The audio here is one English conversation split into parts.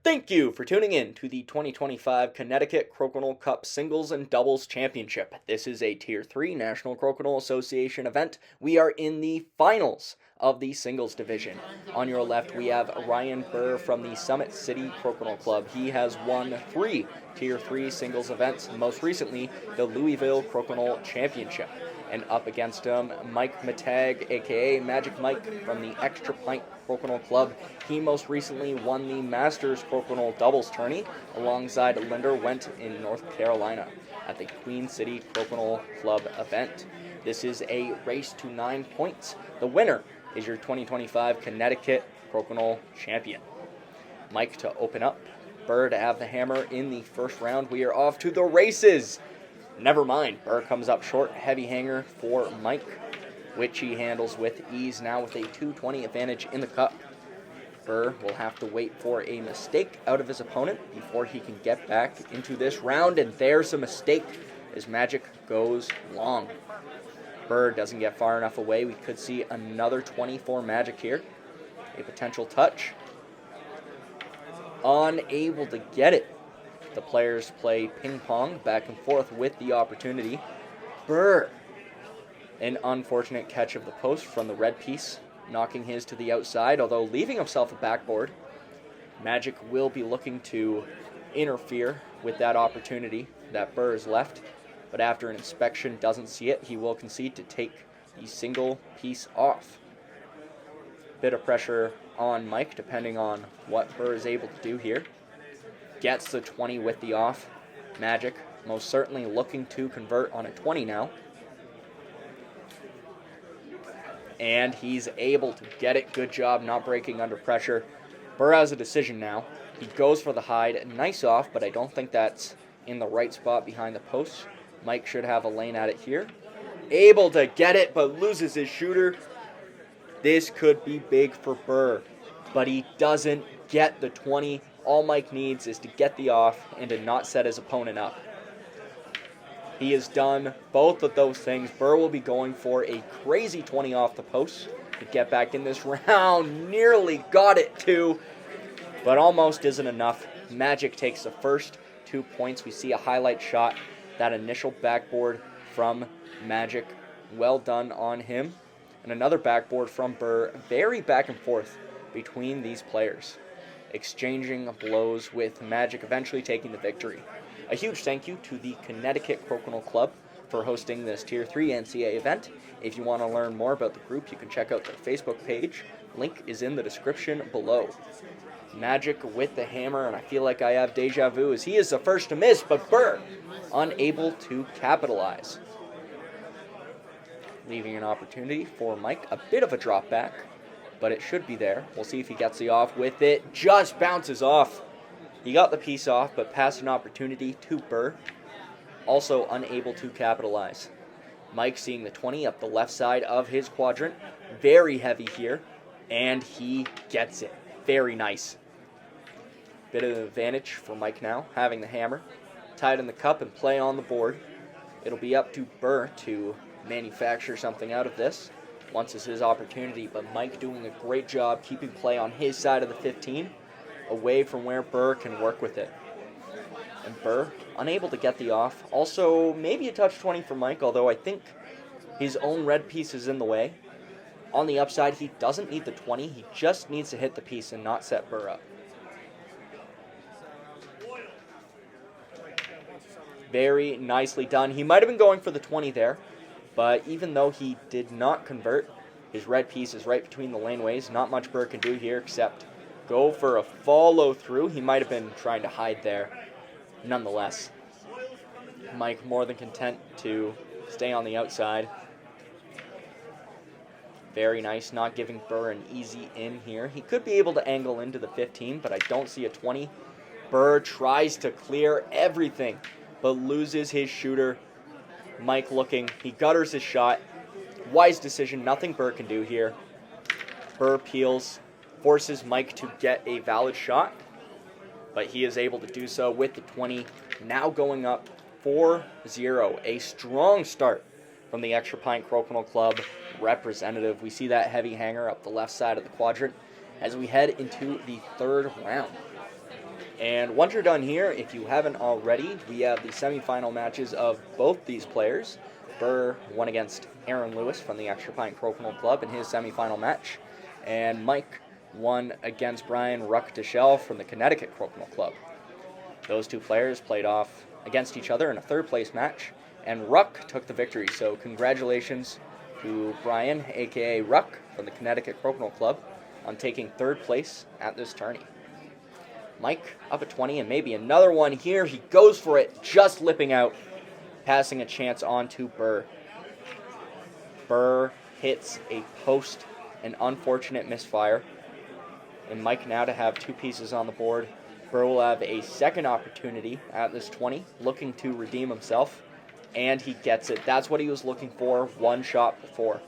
Thank you for tuning in to the 2025 Connecticut Crokinole Cup Singles and Doubles Championship. This is a Tier 3 National Crokinole Association event. We are in the finals of the singles division. On your left, we have Ryan Buhr from the Summit City Crokinole Club. He has won 3 Tier 3 singles events, most recently the Louisville Crokinole Championship. And up against him, McTague, A.K.A. Magic Mike from the Extra Pint Crokinole Club. He most recently won the Masters Crokinole Doubles Tourney alongside Linder Went in North Carolina at the Queen City Crokinole Club event. This is a race to 9 points. The winner is your 2025 Connecticut Crokinole champion. Mike to open up, Buhr to have the hammer in the first round. We are off to the races. Never mind, Buhr comes up short, heavy hanger for Mike, which he handles with ease now with a 220 advantage in the cup. Buhr will have to wait for a mistake out of his opponent before he can get back into this round, and there's a mistake as Magic goes long. Buhr doesn't get far enough away. We could see another 20 for Magic here. A potential touch. Unable to get it. The players play ping pong back and forth with the opportunity. Buhr, an unfortunate catch of the post from the red piece, knocking his to the outside, although leaving himself a backboard. Magic will be looking to interfere with that opportunity that Buhr has left, but after an inspection doesn't see it, he will concede to take the single piece off. Bit of pressure on Mike depending on what Buhr is able to do here. Gets the 20 with the off. Magic most certainly looking to convert on a 20 now. And he's able to get it. Good job not breaking under pressure. Buhr has a decision now. He goes for the hide. Nice off, but I don't think that's in the right spot behind the post. Mike should have a lane at it here. Able to get it, but loses his shooter. This could be big for Buhr, but he doesn't get the 20. All Mike needs is to get the off and to not set his opponent up. He has done both of those things. Buhr will be going for a crazy 20 off the post to get back in this round. Nearly got it too, but almost isn't enough. Magic takes the first 2 points. We see a highlight shot, that initial backboard from Magic. Well done on him. And another backboard from Buhr. Very back and forth between these players, exchanging blows with Magic eventually taking the victory. A huge thank you to the Connecticut Crokinole Club for hosting this Tier 3 NCAA event. If you want to learn more about the group, you can check out their Facebook page. Link is in the description below. Magic with the hammer, and I feel like I have deja vu as he is the first to miss, but Buhr unable to capitalize. Leaving an opportunity for Mike. A bit of a drop back, but it should be there. We'll see if he gets the off with it. Just bounces off. He got the piece off, but passed an opportunity to Buhr. Also unable to capitalize. Mike seeing the 20 up the left side of his quadrant. Very heavy here, and he gets it. Very nice. Bit of an advantage for Mike now, having the hammer. Tied in the cup and play on the board. It'll be up to Buhr to manufacture something out of this. Once is his opportunity, but Mike doing a great job keeping play on his side of the 15, away from where Buhr can work with it. And Buhr unable to get the off. Also, maybe a touch 20 for Mike, although I think his own red piece is in the way. On the upside, he doesn't need the 20. He just needs to hit the piece and not set Buhr up. Very nicely done. He might have been going for the 20 there, but even though he did not convert, his red piece is right between the laneways. Not much Buhr can do here except go for a follow through. He might have been trying to hide there. Nonetheless, Mike more than content to stay on the outside. Very nice, not giving Buhr an easy in here. He could be able to angle into the 15, but I don't see a 20. Buhr tries to clear everything, but loses his shooter. Mike looking, he gutters his shot. Wise decision, nothing Buhr can do here. Buhr peels, forces Mike to get a valid shot, but he is able to do so with the 20. Now going up 4-0. A strong start from the Extra Pint Crokinole Club representative. We see that heavy hanger up the left side of the quadrant as we head into the third round. And once you're done here, if you haven't already, we have the semifinal matches of both these players. Buhr won against Aaron Lewis from the Extra Pint Crokinole Club in his semifinal match, and Mike won against Brian Ruck-Deschel from the Connecticut Crokinole Club. Those two players played off against each other in a third-place match, and Ruck took the victory, so congratulations to Brian, A.K.A. Ruck, from the Connecticut Crokinole Club, on taking third place at this tourney. Mike up at 20, and maybe another one here. He goes for it, just lipping out, passing a chance on to Buhr. Buhr hits a post, an unfortunate misfire, and Mike now to have two pieces on the board. Buhr will have a second opportunity at this 20, looking to redeem himself, and he gets it. That's what he was looking for, one shot before.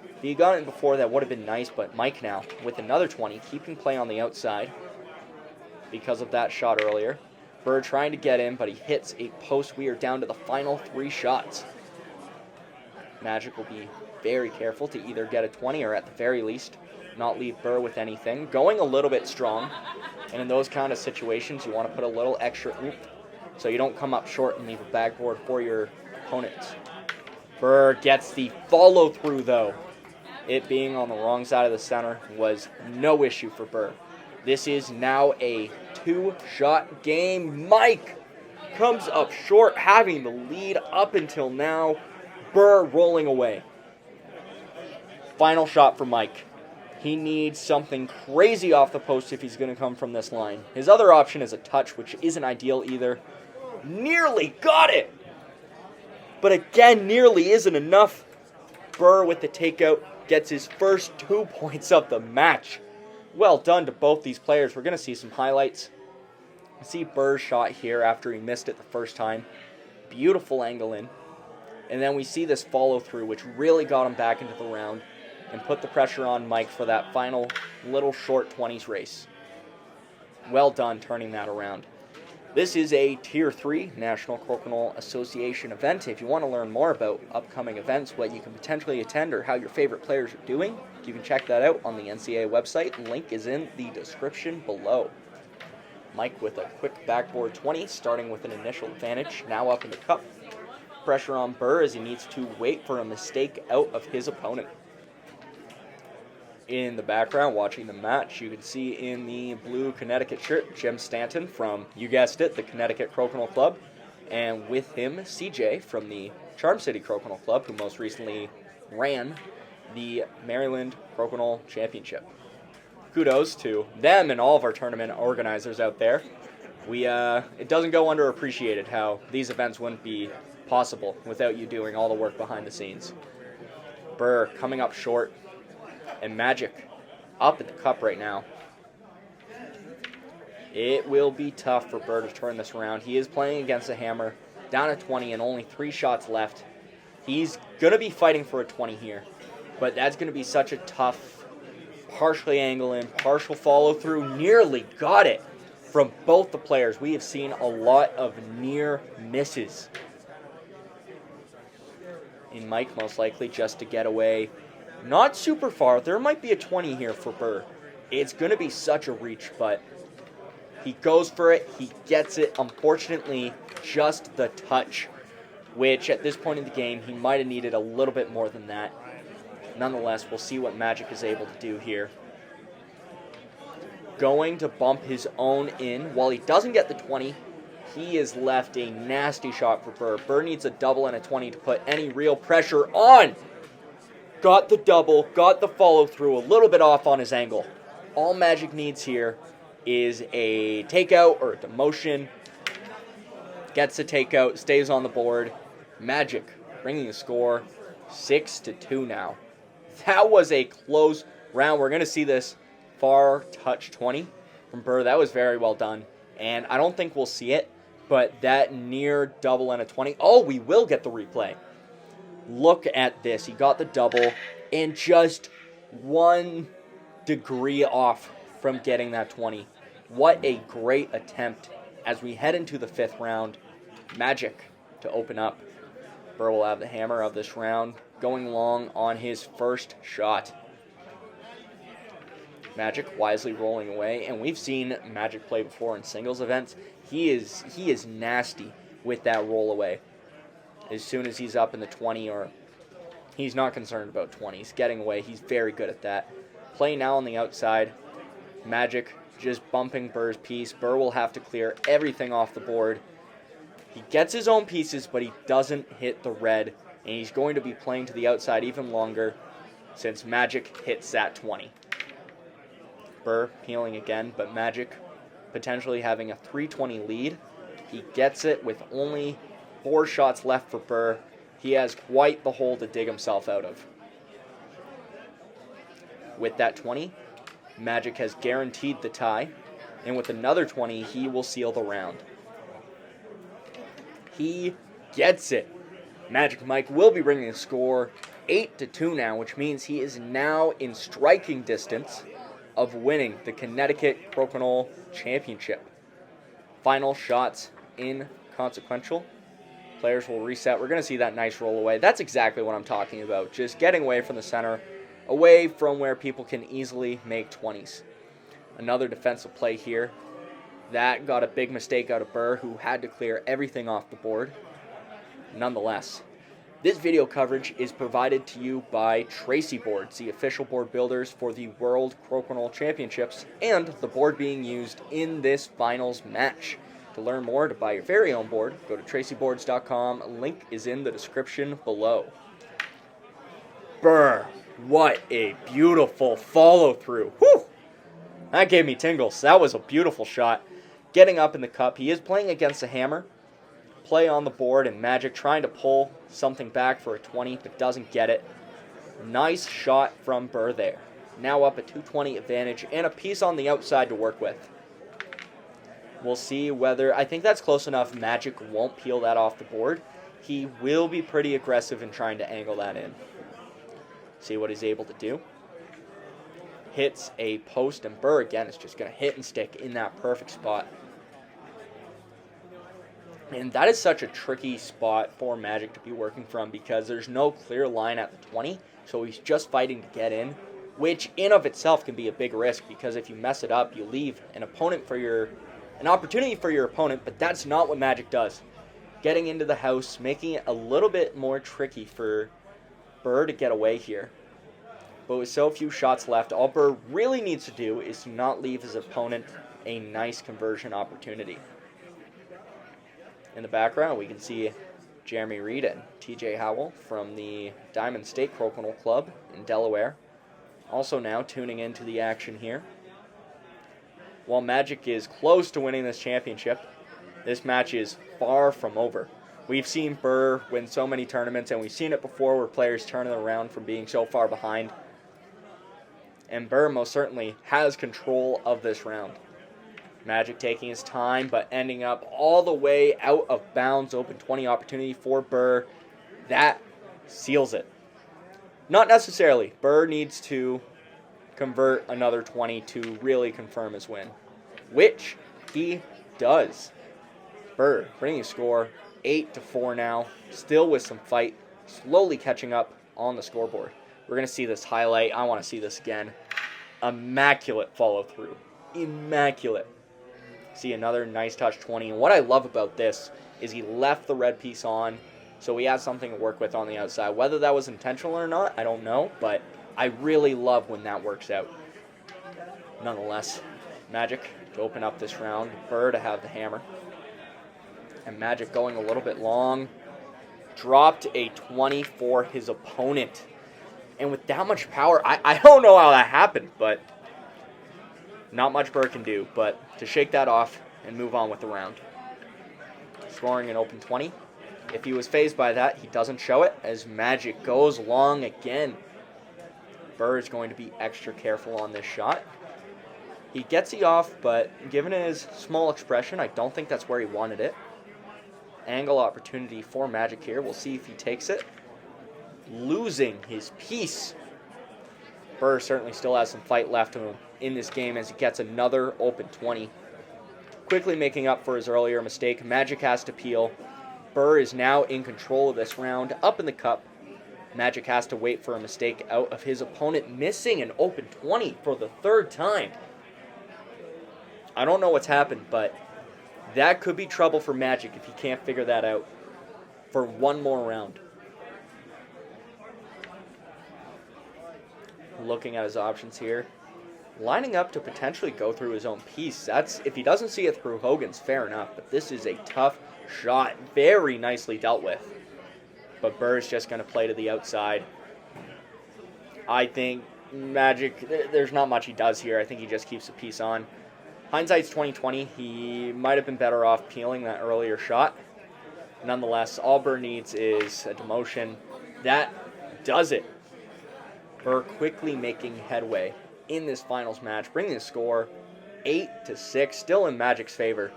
If he got it before, that would have been nice, but Mike now, with another 20, keeping play on the outside because of that shot earlier. Buhr trying to get in, but he hits a post. We are down to the final three shots. Magic will be very careful to either get a 20 or at the very least not leave Buhr with anything. Going a little bit strong, and in those kind of situations you want to put a little extra oomph so you don't come up short and leave a backboard for your opponents. Buhr gets the follow through though. It being on the wrong side of the center was no issue for Buhr. This is now a two-shot game. Mike comes up short, having the lead up until now. Buhr rolling away. Final shot for Mike. He needs something crazy off the post if he's going to come from this line. His other option is a touch, which isn't ideal either. Nearly got it! But again, nearly isn't enough. Buhr with the takeout gets his first 2 points of the match. Well done to both these players. We're going to see some highlights. See Buhr's shot here after he missed it the first time. Beautiful angle in. And then we see this follow through, which really got him back into the round and put the pressure on Mike for that final little short 20s race. Well done turning that around. This is a Tier 3 National Crokinole Association event. If you want to learn more about upcoming events, what you can potentially attend, or how your favorite players are doing, you can check that out on the NCAA website. Link is in the description below. Mike with a quick backboard 20, starting with an initial advantage, now up in the cup. Pressure on Buhr as he needs to wait for a mistake out of his opponent. In the background, watching the match, you can see in the blue Connecticut shirt, Jim Stanton from, you guessed it, the Connecticut Crokinole Club, and with him, CJ from the Charm City Crokinole Club, who most recently ran the Maryland Crokinole Championship. Kudos to them and all of our tournament organizers out there. It doesn't go underappreciated how these events wouldn't be possible without you doing all the work behind the scenes. Buhr coming up short, and Magic up in the cup right now. It will be tough for Buhr to turn this around. He is playing against a hammer, down at 20 and only 3 shots left. He's going to be fighting for a 20 here, but that's going to be such a tough, partially angle in, partial follow through. Nearly got it from both the players. We have seen a lot of near misses. And Mike most likely just to get away. Not super far. There might be a 20 here for Buhr. It's going to be such a reach, but he goes for it. He gets it. Unfortunately, just the touch, which at this point in the game, he might have needed a little bit more than that. Nonetheless, we'll see what Magic is able to do here. Going to bump his own in. While he doesn't get the 20, he is left a nasty shot for Buhr. Buhr needs a double and a 20 to put any real pressure on. Got the double, got the follow through, a little bit off on his angle. All Magic needs here is a takeout or a demotion. Gets a takeout, stays on the board. Magic bringing the score 6-2 now. That was a close round. We're going to see this far touch 20 from Buhr. That was very well done. And I don't think we'll see it, but that near double and a 20. Oh, we will get the replay. Look at this. He got the double and just 1 degree off from getting that 20. What a great attempt as we head into the 5th round. Magic to open up. Buhr will have the hammer of this round, going long on his first shot. Magic wisely rolling away, and we've seen Magic play before in singles events. He is nasty with that roll away. As soon as he's up in the 20, or he's not concerned about 20, he's getting away. He's very good at that. Play now on the outside. Magic just bumping Buhr's piece. Buhr will have to clear everything off the board. He gets his own pieces, but he doesn't hit the red, and he's going to be playing to the outside even longer since Magic hits that 20. Buhr peeling again, but Magic potentially having a 320 lead. He gets it with only 4 shots left for Buhr. He has quite the hole to dig himself out of. With that 20, Magic has guaranteed the tie, and with another 20, he will seal the round. He gets it. Magic Mike will be bringing the score 8-2 now, which means he is now in striking distance of winning the Connecticut Crokinole Championship. Final shots inconsequential. Players will reset. We're going to see that nice roll away. That's exactly what I'm talking about. Just getting away from the center, away from where people can easily make 20s. Another defensive play here. That got a big mistake out of Buhr, who had to clear everything off the board. Nonetheless, this video coverage is provided to you by Tracey boards, the official board builders for the World Crokinole Championships, and the board being used in this finals match. To learn more, to buy your very own board, go to traceyboards.com. Link is in the description below. Buhr, what a beautiful follow-through. Whew! That gave me tingles. That was a beautiful shot. Getting up in the cup. He is playing against a hammer. Play on the board, and Magic trying to pull something back for a 20, but doesn't get it. Nice shot from Buhr there. Now up a 220 advantage, and a piece on the outside to work with. We'll see whether... I think that's close enough. Magic won't peel that off the board. He will be pretty aggressive in trying to angle that in. See what he's able to do. Hits a post, and Buhr again is just going to hit and stick in that perfect spot. And that is such a tricky spot for Magic to be working from because there's no clear line at the 20, so he's just fighting to get in, which in of itself can be a big risk because if you mess it up, you leave an opportunity for your opponent, but that's not what Magic does. Getting into the house, making it a little bit more tricky for Buhr to get away here. But with so few shots left, all Buhr really needs to do is to not leave his opponent a nice conversion opportunity. In the background, we can see Jeremy Reed and TJ Howell from the Diamond State Crokinole Club in Delaware. Also now tuning into the action here. While Magic is close to winning this championship, this match is far from over. We've seen Buhr win so many tournaments, and we've seen it before where players turn it around from being so far behind. And Buhr most certainly has control of this round. Magic taking his time, but ending up all the way out of bounds. Open 20 opportunity for Buhr. That seals it. Not necessarily. Buhr needs to convert another 20 to really confirm his win, which he does. Buhr bringing a score 8-4 now, still with some fight, slowly catching up on the scoreboard. We're going to see this highlight. I want to see this again. Immaculate follow-through. Immaculate. See another nice touch 20. And what I love about this is he left the red piece on, so he has something to work with on the outside. Whether that was intentional or not, I don't know, but I really love when that works out. Nonetheless, Magic to open up this round. Buhr to have the hammer. And Magic going a little bit long. Dropped a 20 for his opponent. And with that much power, I don't know how that happened, but not much Buhr can do. But to shake that off and move on with the round. Scoring an open 20. If he was fazed by that, he doesn't show it as Magic goes long again. Buhr is going to be extra careful on this shot. He gets it off, but given his small expression, I don't think that's where he wanted it. Angle opportunity for Magic here. We'll see if he takes it. Losing his piece. Buhr certainly still has some fight left to him in this game as he gets another open 20. Quickly making up for his earlier mistake. Magic has to peel. Buhr is now in control of this round. Up in the cup. Magic has to wait for a mistake out of his opponent, missing an open 20 for the third time. I don't know what's happened, but that could be trouble for Magic if he can't figure that out for one more round. Looking at his options here. Lining up to potentially go through his own piece. That's, if he doesn't see it through Hogan's, fair enough. But this is a tough shot. Very nicely dealt with. But Buhr's just going to play to the outside. I think Magic, there's not much he does here. I think he just keeps the piece on. Hindsight's 20/20. He might have been better off peeling that earlier shot. Nonetheless, all Buhr needs is a demotion. That does it. Buhr quickly making headway in this finals match, bringing the score 8-6, still in Magic's favor.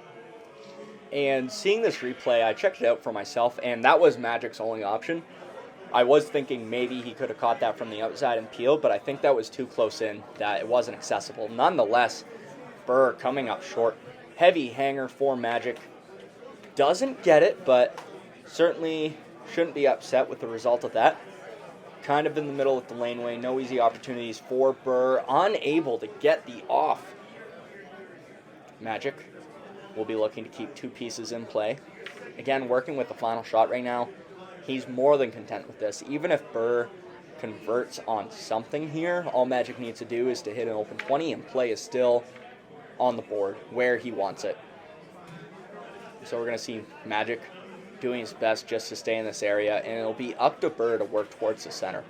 And seeing this replay, I checked it out for myself, and that was Magic's only option. I was thinking maybe he could have caught that from the outside and peeled, but I think that was too close in, that it wasn't accessible. Nonetheless, Buhr coming up short. Heavy hanger for Magic. Doesn't get it, but certainly shouldn't be upset with the result of that. Kind of in the middle of the laneway. No easy opportunities for Buhr. Unable to get the off. Magic will be looking to keep two pieces in play. Again, working with the final shot right now. He's more than content with this. Even if Buhr converts on something here, all Magic needs to do is to hit an open 20 and play is still on the board where he wants it. So we're going to see Magic doing his best just to stay in this area, and it'll be up to Buhr to work towards the center.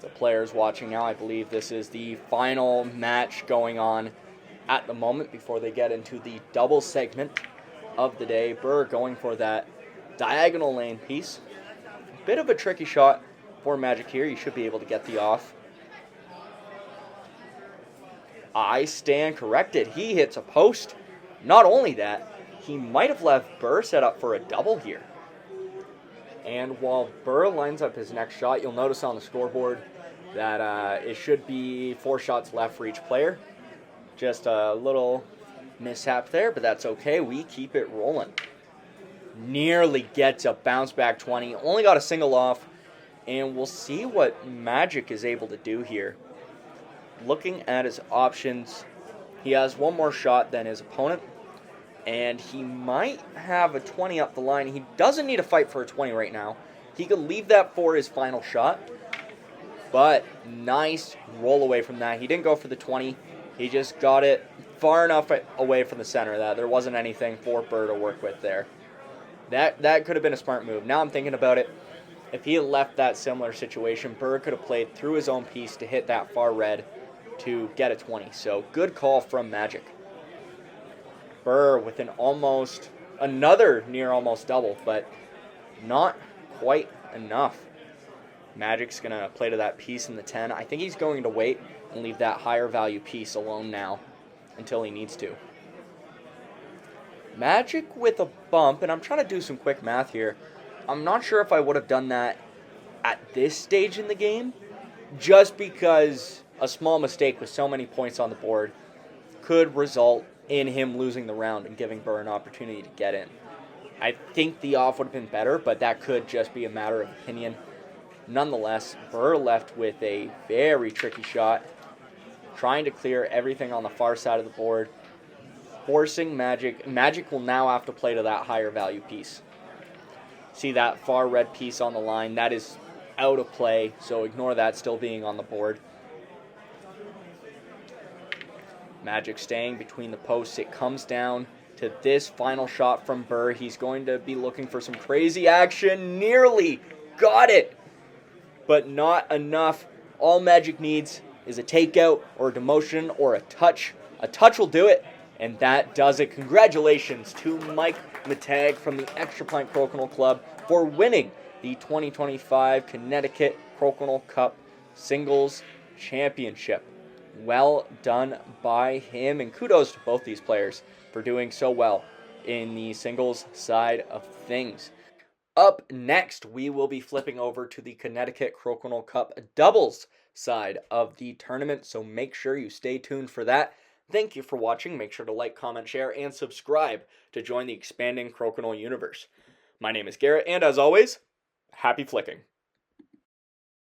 The players watching now, I believe this is the final match going on at the moment before they get into the double segment of the day. Buhr going for that diagonal lane piece. Bit of a tricky shot for Magic here. You should be able to get the off. I stand corrected. He hits a post. Not only that, he might have left Buhr set up for a double here. And while Buhr lines up his next shot, you'll notice on the scoreboard that it should be 4 shots left for each player. Just a little mishap there, but that's okay. We keep it rolling. Nearly gets a bounce back 20. Only got a single off. And we'll see what Magic is able to do here. Looking at his options, he has one more shot than his opponent, and he might have a 20 up the line. He doesn't need to fight for a 20 right now. He could leave that for his final shot, but nice roll away from that. He didn't go for the 20. He just got it far enough away from the center that there wasn't anything for Buhr to work with there. That could have been a smart move. Now I'm thinking about it. If he had left that similar situation, Buhr could have played through his own piece to hit that far red to get a 20. So good call from Magic. Buhr with another near almost double, but not quite enough. Magic's going to play to that piece in the 10. I think he's going to wait and leave that higher value piece alone now until he needs to. Magic with a bump, and I'm trying to do some quick math here. I'm not sure if I would have done that at this stage in the game, just because a small mistake with so many points on the board could result in him losing the round and giving Buhr an opportunity to get in. I think the off would have been better, but that could just be a matter of opinion. Nonetheless, Buhr left with a very tricky shot, trying to clear everything on the far side of the board, forcing Magic. Magic will now have to play to that higher value piece. See that far red piece on the line? That is out of play, so ignore that still being on the board. Magic staying between the posts. It comes down to this final shot from Buhr. He's going to be looking for some crazy action. Nearly got it, but not enough. All Magic needs is a takeout or a demotion or a touch. A touch will do it, and that does it. Congratulations to McTague from the Extra Pint Crokinole Club for winning the 2025 Connecticut Crokinole Cup Singles Championship. Well done by him, and kudos to both these players for doing so well in the singles side of things. Up next, we will be flipping over to the Connecticut Crokinole Cup doubles side of the tournament, so make sure you stay tuned for that. Thank you for watching. Make sure to like, comment, share, and subscribe to join the expanding Crokinole universe. My name is Garrett, and as always, happy flicking.